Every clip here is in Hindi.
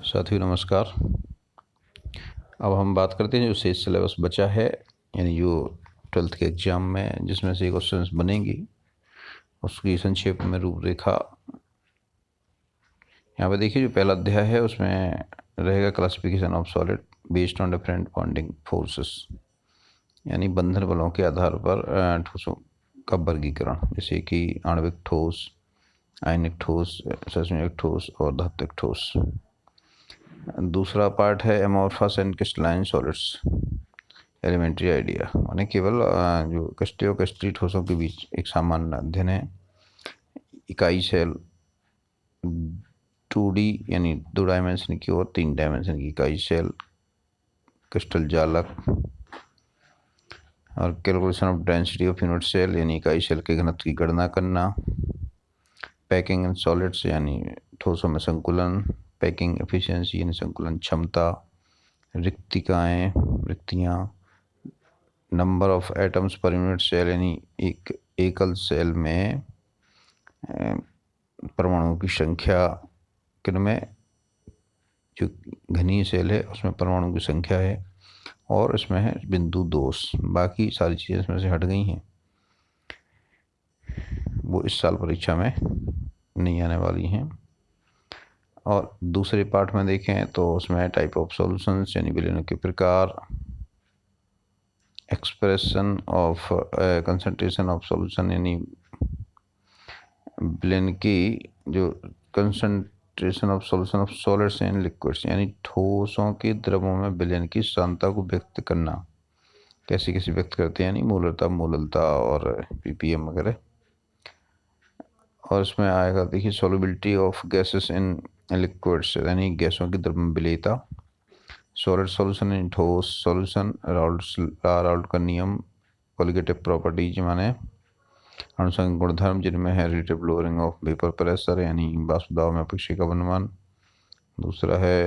साथियों नमस्कार। अब हम बात करते हैं जो शेष सिलेबस बचा है, यानी जो 12th के एग्ज़ाम में जिसमें से क्वेश्चंस बनेंगी उसकी संक्षेप में रूपरेखा। यहाँ पे देखिए जो पहला अध्याय है उसमें रहेगा classification of solid based on different bonding forces, यानी बंधन बलों के आधार पर ठोसों का वर्गीकरण, जैसे कि आणविक ठोस, आयनिक ठोस, सस्पेंसिव ठोस और धात्विक ठोस। दूसरा पार्ट है amorphous and crystalline solids, elementary idea, माने केवल जो क्रिस्टलीय और क्रिस्टलीय ठोसों के बीच एक सामान्य अध्ययन है। इकाई सेल 2D यानी 2 डायमेंशन की और 3 डायमेंशन की इकाई सेल, क्रिस्टल जालक और calculation of density of unit cell यानी इकाई सेल के घनत्व की गणना करना। पैकिंग इन सॉलिड्स यानी ठोसों में संकुलन, पैकिंग एफिशिएंसी यानी संकुलन क्षमता, रिक्तियाँ, number of atoms per unit cell यानी एक एकल सेल में परमाणुओं की संख्या, किनमें जो घनीय सेल है उसमें परमाणुओं की संख्या है, और इसमें है बिंदु दोष। बाकी सारी चीज़ें इसमें से हट गई हैं, वो इस साल परीक्षा में नहीं आने वाली हैं। और दूसरे पार्ट में देखें तो उसमें टाइप ऑफ सॉल्यूशंस यानी विलयनों के प्रकार, expression of concentration of solution यानी विलयन की जो concentration of solution of solids and liquids यानी ठोसों के द्रवों में विलयन की सांद्रता को व्यक्त करना। कैसे कैसे व्यक्त करते हैं, यानी मोललता और ppm वगैरह। और इसमें आएगा देखिए solubility of gases in liquids यानी गैसों की द्रव में विलेयता, सॉलिड सॉल्यूशन इन ठोस सॉल्यूशन, राउल्ट का नियम, कोलिगेटिव प्रॉपर्टीज माने अनुषंगिक गुणधर्म जिनमें है relative lowering of vapour pressure यानी वाष्प दबाव में अपेक्षित अनुमान। दूसरा है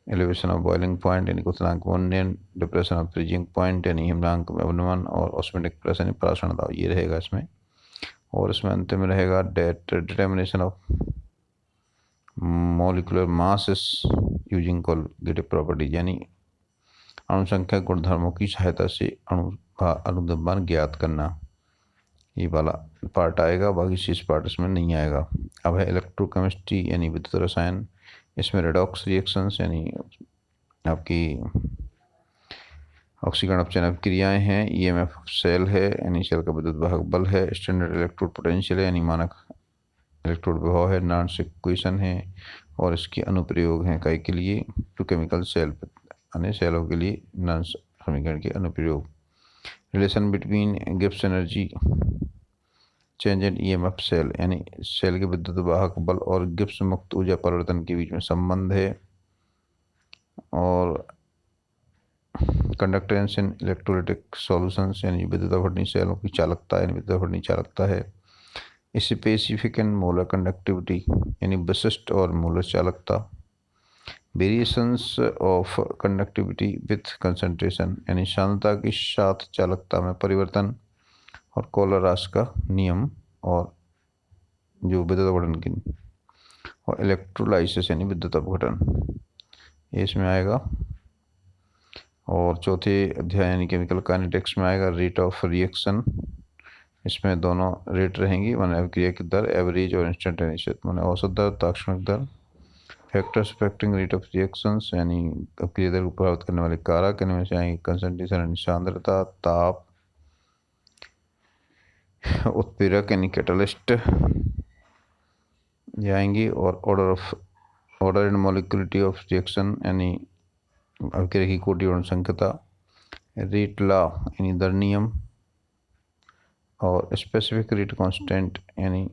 एलिवेशन ऑफ बॉइलिंग पॉइंट यानी क्वथनांक वनन, डिप्रेशन ऑफ फ्रीजिंग पॉइंट यानी हिमनांक में अनुमान, और ऑस्मोटिक प्रेशर यानी पराक्षण दाब, ये रहेगा इसमें। और इसमें अंत में रहेगा determination of molecular masses using colligative properties यानी अणुसंख्या गुणधर्मों की सहायता से अणु का अनुद्रव्यमान ज्ञात करना। ये वाला पार्ट आएगा, बाकी शेष पार्ट इसमें नहीं आएगा। अब है इलेक्ट्रोकेमिस्ट्री यानी विद्युत रसायन, इसमें रेडॉक्स रिएक्शंस यानी आपकी ऑक्सीकरण अपचयन क्रियाएं हैं, ईएमएफ सेल है यानी सेल का विद्युत वाहक बल है, स्टैंडर्ड इलेक्ट्रोड पोटेंशियल है यानी मानक इलेक्ट्रोड विभव है, नॉन्स इक्वेशन है, और इसके अनुप्रयोग हैं कई के लिए टू केमिकल सेल यानी सेलों के लिए नॉन्स समीकरण के अनुप्रयोग। Relation between Gibbs energy change in EMF cell यानी सेल के विद्युत वाहक बल और गिब्स मुक्त ऊर्जा परिवर्तन के बीच में संबंध है, और कंडक्टेंस इन इलेक्ट्रोलाइटिक सॉल्यूशंस यानी विद्युत अपघटनीय सेलों की चालकता यानी विद्युत अपघटनीय चालकता है, स्पेसिफिक एंड मोलर कंडक्टिविटी यानी विशिष्ट और मोलर चालकता, variations of conductivity with concentration यानी सांद्रता के साथ चालकता में परिवर्तन, और कोलरास का नियम, और जो विद्युत अपघटन की, और इलेक्ट्रोलाइसिस यानी विद्युत अपघटन, ये इसमें आएगा। और चौथे अध्याय यानी केमिकल काइनेटिक्स में आएगा रेट ऑफ रिएक्शन, इसमें दोनों रेट रहेंगी, माने अभिक्रिया की दर एवरेज और इंस्टेंटेनियस, माने औसत दर, तात्क्षणिक दर, factors affecting rate of reactions यानी अभिक्रिया दर को प्रभावित करने वाले कारक, इनमें से आएंगे कंसंट्रेशन यानी सांद्रता, ताप, उत्प्रेरक यानी कैटलिस्ट जाएंगी, और ऑर्डर एंड मॉलिक्यूलिटी ऑफ रिएक्शन यानी अभिक्रिया की कोटि और संख्यता, रेट लॉ यानी दर नियम, और स्पेसिफिक रेट कांस्टेंट यानी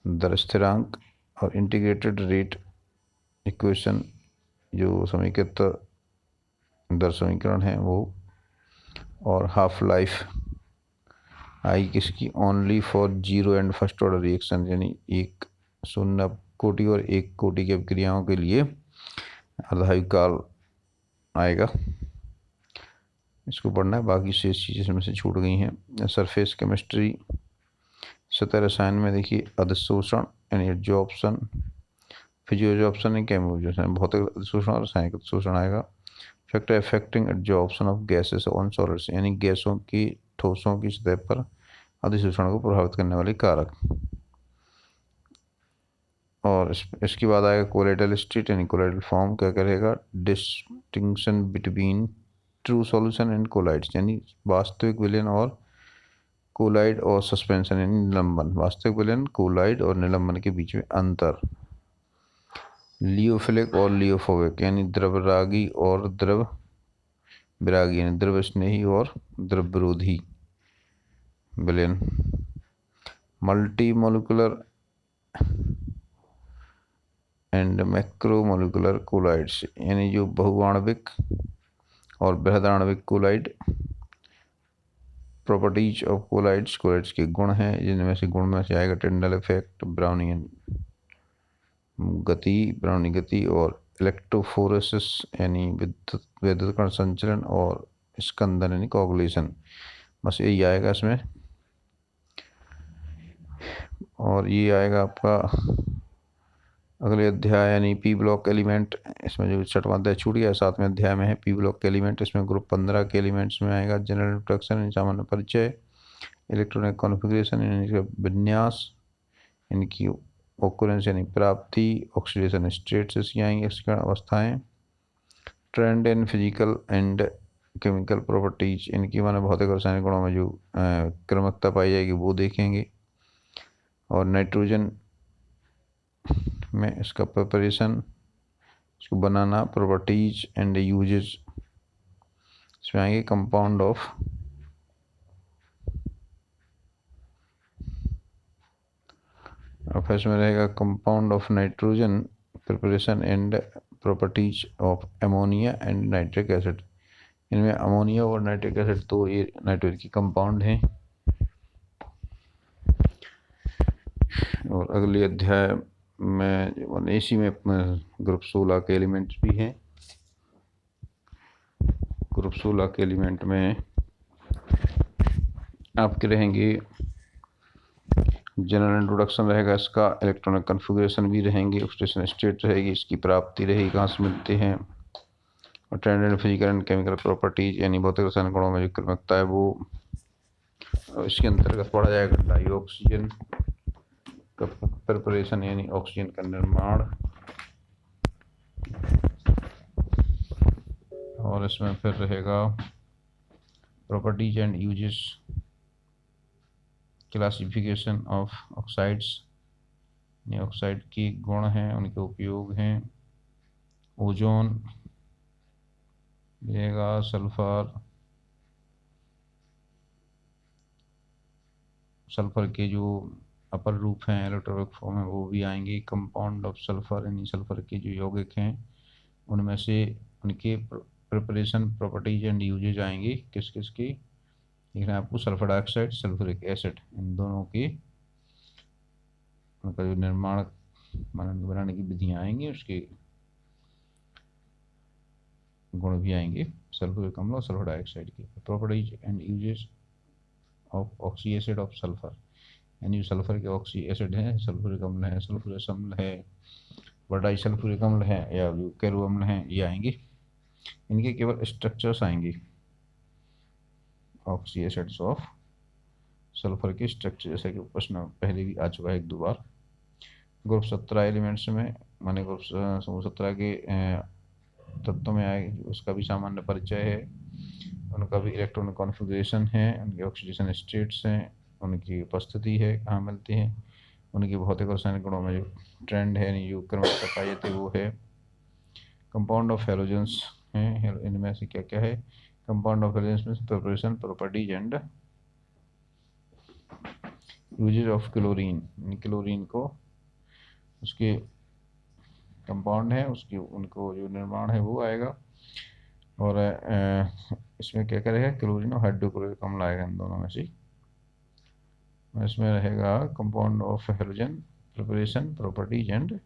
दर स्थिरांक, और इंटीग्रेटेड रेट इक्वेशन जो समीकृत दर समीकरण है वो, और हाफ लाइफ आई किसकी only for 0 and first order reaction यानी एक शून्य कोटि और एक कोटि की अभिक्रियाओं के लिए अर्धायु काल आएगा, इसको पढ़ना है। बाकी शेष चीज़ें इसमें से छूट गई हैं। सरफेस केमिस्ट्री, सतह रसायन में देखिए अधिशोषण यानी एडजॉर्प्शन, फिजियोजॉर्प्शन है, केमियोजॉर्प्शन, भौतिक अधिशोषण और रासायनिक अधिशोषण आएगा। Factor affecting adsorption of gases on solids, यानी गैसों की ठोसों की सतह पर अधिशोषण को प्रभावित करने वाले कारक। और इसके बाद आएगा कोलाइडल स्टेट यानी कोलाइडल फॉर्म। क्या करेगा? Distinction between true solution and colloids, यानी वास्तविक विलयन और कोलाइड और सस्पेंशन यानी निलंबन। वास्तविक विलयन, कोलाइड और निलंबन के बीच में अंतर। लियोफिलिक और लियोफोबिक, यानी द्रवरागी और द्रव विरागी, यानी द्रव स्नेही और द्रव विरोधी विलयन। Multi molecular and macromolecular colloids, यानी जो बहुआणविक और बृहदाणविक कोलाइड। प्रॉपर्टीज ऑफ कोलाइड्स, कोलाइड्स के गुण हैं, जिनमें से गुण में से आएगा टिंडल इफेक्ट, ब्राउनियन गति, ब्राउनी गति, और इलेक्ट्रोफोरेसिस यानी विद्युत कण संचलन, और स्कंदन यानी कोगुलेशन। बस यही आएगा इसमें। और ये आएगा आपका अगले अध्याय यानी पी ब्लॉक एलिमेंट। इसमें जो 6वां अध्याय छूट गया, 7वें अध्याय में है पी ब्लॉक के एलिमेंट। इसमें ग्रुप 15 के एलिमेंट्स में आएगा जनरल इंट्रोडक्शन, सामान्य परिचय, इलेक्ट्रॉनिक कॉन्फ़िगरेशन यानी विन्यास, इनकी ओक्युरेंस यानी प्राप्ति, ऑक्सीडेशन स्टेट्स ये आएंगे, इसकी अवस्थाएं, trend in physical and chemical properties, इनकी माने भौतिक और रासायनिक गुणों में जो क्रमकता पाई जाएगी वो देखेंगे। और नाइट्रोजन में इसका प्रिपरेशन, इसको बनाना, प्रॉपर्टीज एंड यूजेस, इसमें आएंगे कंपाउंड ऑफ इसमें रहेगा compound of nitrogen, preparation and properties of ammonia and nitric acid. इनमें अमोनिया और नाइट्रिक एसिड तो ये नाइट्रोजन की कंपाउंड हैं। और अगले अध्याय में इसी में ग्रुप 16 के एलिमेंट्स भी हैं। ग्रुप 16 के एलिमेंट में आपके रहेंगे जनरल इंट्रोडक्शन रहेगा इसका, इलेक्ट्रॉनिक कॉन्फ़िगरेशन भी रहेंगे, ऑक्सीडेशन स्टेट रहेगी, इसकी प्राप्ति रहेगी, कहाँ से मिलते हैं, और trend in physical and chemical properties यानी भौतिक रासायनिक गुणों में जो क्रमकता है वो। इसके अंतर्गत पढ़ा जाएगा डाइऑक्सीजन का प्रिपरेशन यानी ऑक्सीजन का निर्माण। और इसमें फिर रहेगा properties and uses, classification of oxides, oxide के गुण हैं, उनके उपयोग हैं, ओजोन रहेगा, सल्फर, सल्फर के जो अपर रूप हैं इलेक्ट्रोनिक फॉर्म है वो भी आएंगे। कंपाउंड ऑफ सल्फर यानी सल्फर के जो यौगिक हैं उनमें से उनके प्रिपरेशन, प्रॉपर्टीज एंड यूजेज आएंगे, किस किस की। लिख रहे हैं आपको सल्फर डाइऑक्साइड, सल्फ्यूरिक एसिड, इन दोनों की उनका जो निर्माण बनाने की विधियाँ आएंगी, उसके गुण भी आएंगे सल्फ्यूरिक अम्ल और सल्फर डाइऑक्साइड की। Properties and uses of oxy acid of sulphur, यानी जो सल्फर के ऑक्सी एसिड है, सल्फ्यूरिक अम्ल है, सल्फ्यूरस अम्ल है, डाई सल्फ्यूरिक अम्ल है, या जो कैरो अम्ल है, ये आएंगे। इनके केवल स्ट्रक्चर्स आएंगे, ऑक्सी एसिड्स ऑफ सल्फर के स्ट्रक्चर, जैसे कि प्रश्न पहले भी आ चुका है 1-2 बार। ग्रुप 17 एलिमेंट्स में माने ग्रुप समूह 17 के तत्वों में आए, उसका भी सामान्य परिचय है, उनका भी इलेक्ट्रॉनिक कॉन्फ़िगरेशन है, उनके ऑक्सीडेशन स्टेट्स हैं, उनकी उपस्थिति है, कहाँ मिलती हैं, उनकी भौतिक और रासायनिक गुणों में जो ट्रेंड है यानी जो क्रमशः पाई जाती है वो है। कंपाउंड ऑफ हैलोजेंस हैं, इनमें से क्या क्या है, कंपाउंड ऑफ हैलोजेंस में preparation, properties and uses of chlorine, chlorine को उसके कंपाउंड है, उसकी उनको जो निर्माण है वो आएगा। और इसमें क्या क्या रहेगा, क्लोरीन और हाइड्रोक्लोरिक अम्ल आएगा, इन दोनों में से। इसमें रहेगा compound of halogen, preparation, properties and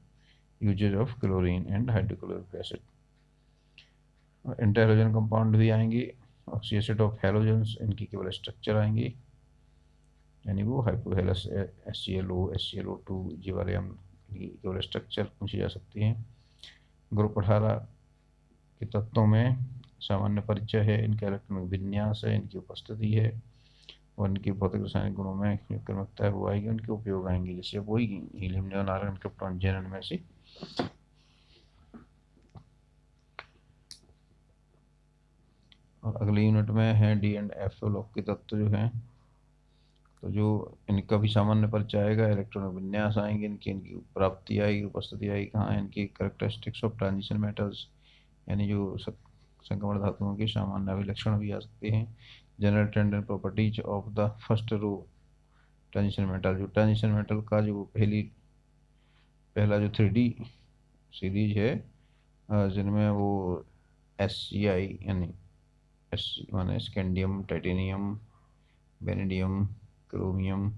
uses of chlorine and hydrochloric acid. Interhalogen compound भी आएंगे, ऑक्सी एसिड ऑफ हैलोजेंस, इनकी केवल स्ट्रक्चर आएंगे, यानी वो हाइपोहेलस HClO, HClO2 ये वाले अम्ल केवल स्ट्रक्चर पूछी जा सकती है। ग्रुप 18 के तत्वों में सामान्य परिचय है, इनका इलेक्ट्रॉनिक विन्यास है, इनकी उपस्थिति है और इनकी भौतिक रासायनिक गुणों में जो क्रमिकता है वो आएगी, उनके उपयोग आएंगे। जैसे वही हीलियम, नियॉन, आर्गन, क्रिप्टॉन, जेनन में से। और अगले यूनिट में है डी एंड एफ लोक के तत्व जो हैं, तो जो इनका भी सामान्य परिचय आएगा, इलेक्ट्रॉनिक विन्यास आएंगे, इनकी प्राप्ति आएगी, उपस्थिति आएगी कहाँ है, इनकी कैरेक्टरिस्टिक्स ऑफ ट्रांजिशन मेटल्स, यानी जो संक्रमण धातुओं के सामान्य अभिलक्षण भी आ सकते हैं। General trend and properties of the first row transition metal, जो ट्रांजिशन मेटल का जो पहला जो 3D सीरीज है, जिनमें वो SCI यानी माने scandium, titanium, vanadium, chromium,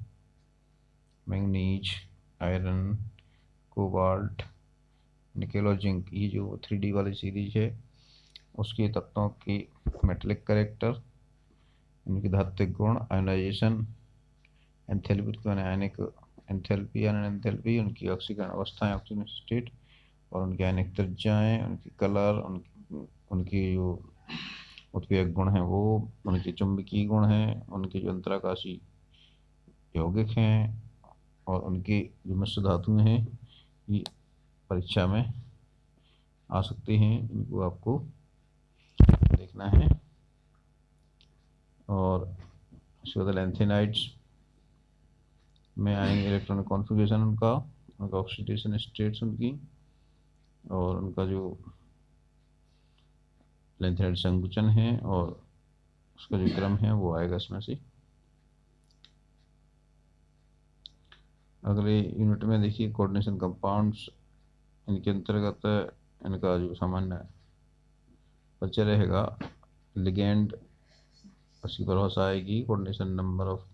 manganese, iron, cobalt, nickel और जिंक, ये जो 3D वाली सीरीज है उसके तत्वों की मेटेलिक कैरेक्टर, इनकी धात्विक गुण, आयोनाइजेशन, एंथैल्पी आयनिक एंथैल्पी यानी एंथैल्पी, उनकी ऑक्सीकरण अवस्थाएं, ऑक्सीजन स्टेट, और उनकी आयनिक त्रिज्याएं, उनकी कलर, उनकी जो उत्प्रेरक गुण हैं वो, उनके चुंबकीय गुण हैं, उनके जो अंतराकाशी यौगिक हैं, और उनके जो मिश्र धातुएं हैं, ये परीक्षा में आ सकते हैं, इनको आपको देखना है। और इसके बाद लैंथेनाइड्स में आएंगे इलेक्ट्रॉनिक कॉन्फ़िगरेशन उनका ऑक्सीडेशन स्टेट्स उनकी, और उनका जो लैंथेनाइड संकुचन है और उसका जो क्रम है वो आएगा इसमें से। अगले यूनिट में देखिए कोऑर्डिनेशन कंपाउंड्स, इनके अंतर्गत इनका जो सामान्य परिचय रहेगा, लिगेंड, उसकी परिभाषा आएगी, कोऑर्डिनेशन नंबर ऑफ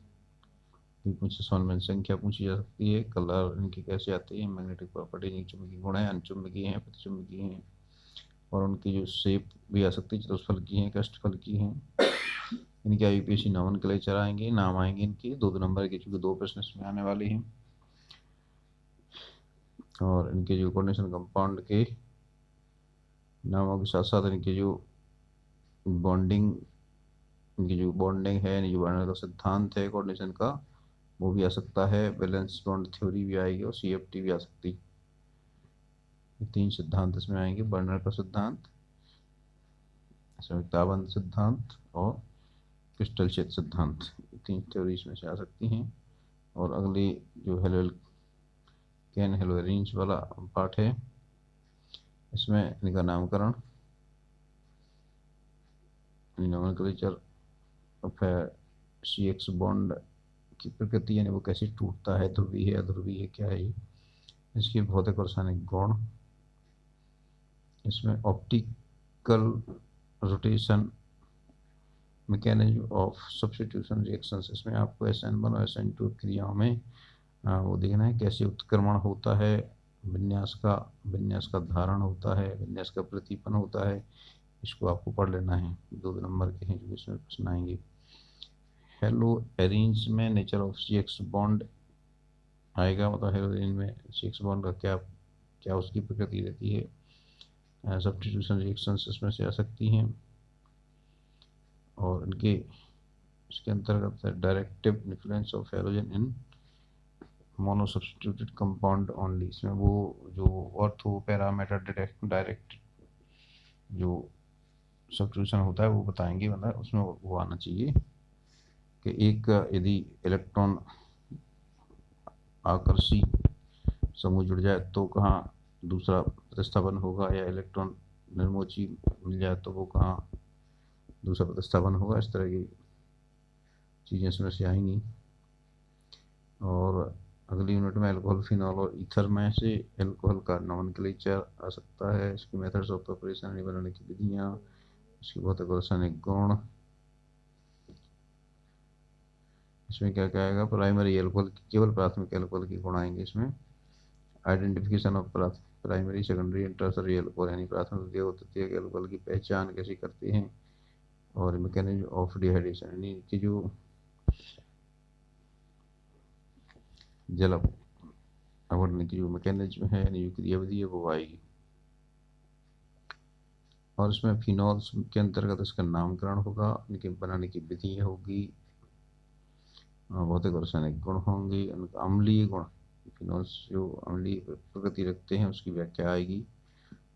सॉल्वेंट संख्या पूछी जा सकती है, कलर इनकी कैसे आती है, मैग्नेटिक प्रॉपर्टी, इनकी चुंबकीय गुण है, अनचुंबकीय हैं, प्रतिचुंबकीय हैं, और उनकी जो शेप भी आ सकती है, चतुष्फल की हैं, कष्टफल की हैं। इनके IUPAC नॉमेनक्लेचर आएंगे, नाम आएंगे इनके 2 नंबर के, चूँकि 2 प्रश्न इसमें आने वाले हैं। और इनके जो कोऑर्डिनेशन कंपाउंड के नामों के साथ साथ इनके जो बॉन्डिंग, इनकी जो बॉन्डिंग है, यानी जो बॉन्डिंग का सिद्धांत है कोऑर्डिनेशन का, वो भी आ सकता है। बैलेंस बॉन्ड थ्योरी भी आएगी और CFT भी आ सकती है। 3 सिद्धांत इसमें आएंगे, बर्नर का सिद्धांत, संयुक्ताबंध सिद्धांत और क्रिस्टल क्षेत्र सिद्धांत, 3 थ्योरी इसमें से आ सकती हैं। और अगली जो हेलोजेन वाला पार्ट है, इसमें इनका नामकरण, नोमेनक्लेचर, फिर CX बॉन्ड की प्रकृति, यानी वो कैसे टूटता है, ध्रुवीय है, अध्रुवीय है, क्या है ये, इसकी भौतिक और रासायनिक गुण, इसमें optical rotation, mechanism of substitution reactions, इसमें आपको SN1 और SN2 क्रियाओं में वो देखना है कैसे उत्क्रमण होता है, विन्यास का धारण होता है, विन्यास का प्रतिपन होता है, इसको आपको पढ़ लेना है। 2 नंबर के हैं जो इसमें प्रश्न आएंगे। हेलो एरेंज में नेचर ऑफ CX बॉन्ड आएगा, मतलब हेलोजेन में CX बॉन्ड का क्या उसकी प्रकृति रहती है। सब्स्टिट्यूशन रिएक्शंस इसमें से आ सकती हैं, और इसके अंतर्गत directive influence of halogen in mono substituted compound only, इसमें वो जो ऑर्थो पैरामीटर डायरेक्ट जो सब्स्टिट्यूशन होता है वो बताएंगे, मतलब उसमें वो आना चाहिए कि एक यदि इलेक्ट्रॉन आकर्षी समूह जुड़ जाए तो कहाँ दूसरा प्रतिस्थापन होगा, या इलेक्ट्रॉन निर्मोची मिल जाए तो वो कहाँ दूसरा प्रतिस्थापन होगा, इस तरह की चीज़ें इसमें से आएंगी। और अगली यूनिट में अल्कोहल, फिनॉल और ईथर में से अल्कोहल का नॉमेनक्लेचर आ सकता है, इसकी मेथड्स ऑफ प्रिपरेशन, बनाने की विधियाँ, इसकी भौतिक और रासायनिक गुण, इसमें क्या क्या आएगा, प्राइमरी अल्कोहल, केवल प्राथमिक अल्कोहल के गुण आएंगे इसमें, identification of primary, secondary and tertiary alcohol, यानी प्राथमिक, द्वितीय और तृतीयक अल्कोहल की पहचान कैसे करते हैं, और मैकेनिज्म ऑफ डिहाइड्रेशन, यानी कि जो बढ़ने की जो मैकेनिज्म है यानी जो क्रियाविधि है वो आएगी। और इसमें फिनॉल्स के अंतर्गत इसका नामकरण होगा, इनके बनाने की विधि होगी, भौतिक और रासायनिक गुण होंगे, उनका अम्लीय गुण, फिनॉल्स जो अम्लीय प्रकृति रखते हैं उसकी व्याख्या आएगी,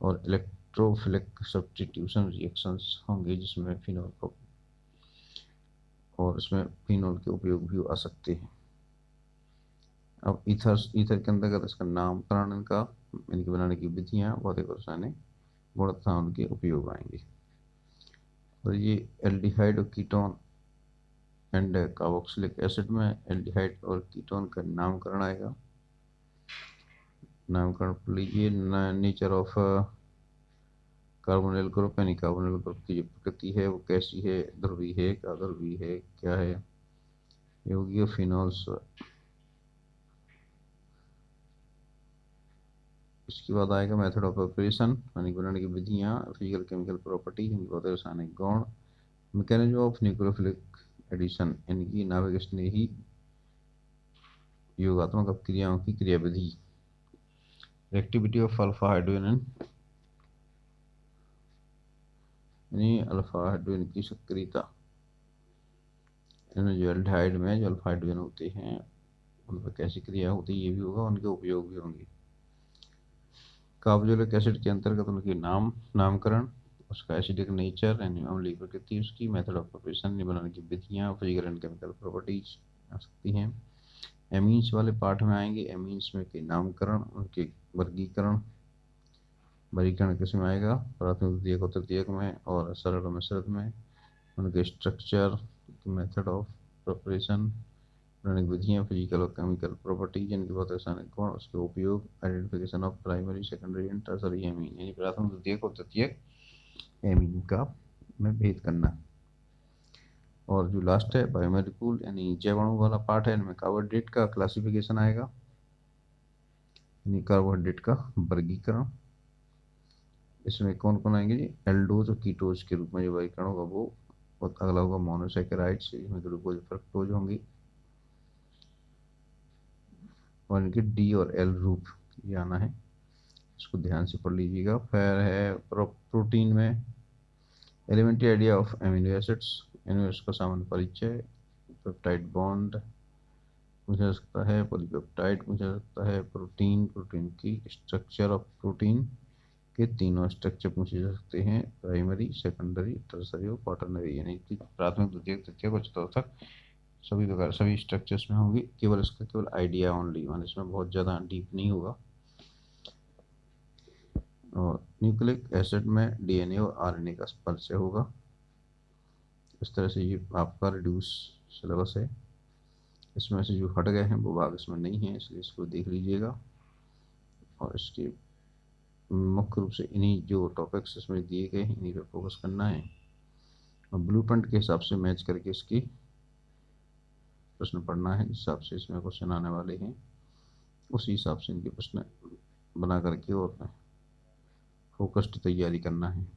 और इलेक्ट्रोफिलिक सब्स्टिट्यूशन रिएक्शंस होंगे जिसमें फिनॉल को, और इसमें फिनॉल के उपयोग भी आ सकते हैं। अब ईथर के अंतर्गत इसका नामकरण, इनका इनके बनाने की विधियाँ, भौतिक और रासायनिक गुण तथा उनके उपयोग आएंगे। और ये एल्डिहाइड और कीटोन एंड कार्बोक्सिलिक एसिड में एल्डिहाइड और कीटोन का नामकरण आएगा। नामकरण पढ़ लीजिए। नेचर ऑफ कार्बोनिल ग्रुप, यानी कार्बोनिल ग्रुप की जो प्रकृति है वो कैसी है, ध्रुवीय है, अध्रुवीय है, क्या है, ये होगी फिनॉल्स। इसके बाद आएगा मेथड ऑफ ऑपरेशन, यानी बनाने की विधियाँ, फिजिकल केमिकल प्रॉपर्टी, यानी भौतिक रासायनिक गुण, मैकेनिज्म ऑफ न्यूक्लियोफिलिक एडिशन, यानी कि नाभिक स्नेही योगात्मक अपक्रियाओं की क्रियाविधि, एक्टिविटी ऑफ अल्फा हाइड्रोजन, यानी अल्फा हाइड्रोजन की सक्रियता, इनमें जो एल्डिहाइड में जो अल्फा हाइड्रोजन होते हैं उन पर कैसी क्रिया होती है ये भी होगा, उनके उपयोग भी होंगे। कार्बोक्सिलिक एसिड के अंतर्गत उनके नामकरण, उसका एसिडिक नेचर यानी अम्लीय प्रकृति, उसकी मेथड ऑफ प्रिपरेशन, बनाने की विधियाँ, फिजिकल एंड केमिकल प्रॉपर्टीज आ सकती हैं। एमीन्स वाले पार्ट में आएंगे, एमीन्स में के नामकरण, उनके वर्गीकरण, वर्गीकरण किसमें आएगा, प्राथमिक द्वितीयक और तृतीयक में, और सरल और मिश्रित में, उनके स्ट्रक्चर, मेथड ऑफ प्रिपरेशन, बनाने की विधियाँ, फिजिकल और केमिकल प्रॉपर्टीज, जिनके बहुत रासायनिक गुण, उसके उपयोग, identification of primary secondary and tertiary amine, यानी प्राथमिक द्वितीयक और तृतीयक एमीन का में भेद करना। और जो लास्ट है बायोमोलिक्यूल, यानी जैवाणु वाला पार्ट है, इनमें कार्बोहाइड्रेट का क्लासिफिकेशन आएगा, यानी कार्बोहाइड्रेट का वर्गीकरण। इसमें कौन कौन आएंगे जी, एल्डोज और कीटोज के रूप में जो वर्गीकरण होगा वो बहुत अगला होगा, मोनोसैकेराइड्स, इसमें ग्लूकोज फ्रक्टोज होंगी, और इनके डी और एल रूप ये आना है, इसको ध्यान से पढ़ लीजिएगा। फिर है प्रोटीन में elementary idea of amino acids, इनमें उसका सामान्य परिचय, पेप्टाइड बॉन्ड पूछा जा सकता है, पॉलीपेप्टाइड पूछा जा सकता है, प्रोटीन, प्रोटीन की स्ट्रक्चर ऑफ प्रोटीन के तीनों स्ट्रक्चर पूछे जा सकते हैं, प्राइमरी, सेकेंडरी, टर्सरी और क्वाटरनरी, यानी कि प्राथमिक, द्वितीयक, तृतीयक और चतुर्थक सभी प्रकार सभी स्ट्रक्चर्स में होंगी। केवल इसका केवल आइडिया ओनली, मान इसमें बहुत ज़्यादा डीप नहीं होगा। और न्यूक्लिक एसिड में डीएनए और आरएनए का परिचय होगा। इस तरह से ये आपका रिड्यूस सिलेबस है। इसमें से जो हट गए हैं वो भाग इसमें नहीं है, इसलिए इसको देख लीजिएगा। और इसके मुख्य रूप से इन्हीं जो टॉपिक्स इसमें दिए गए हैं इन्हीं पे फोकस करना है, और ब्लू प्रिंट के हिसाब से मैच करके इसकी प्रश्न पढ़ना है, जिस हिसाब से इसमें क्वेश्चन आने वाले हैं उसी हिसाब से इनके प्रश्न बना करके और फोकस्ड तैयारी करना है।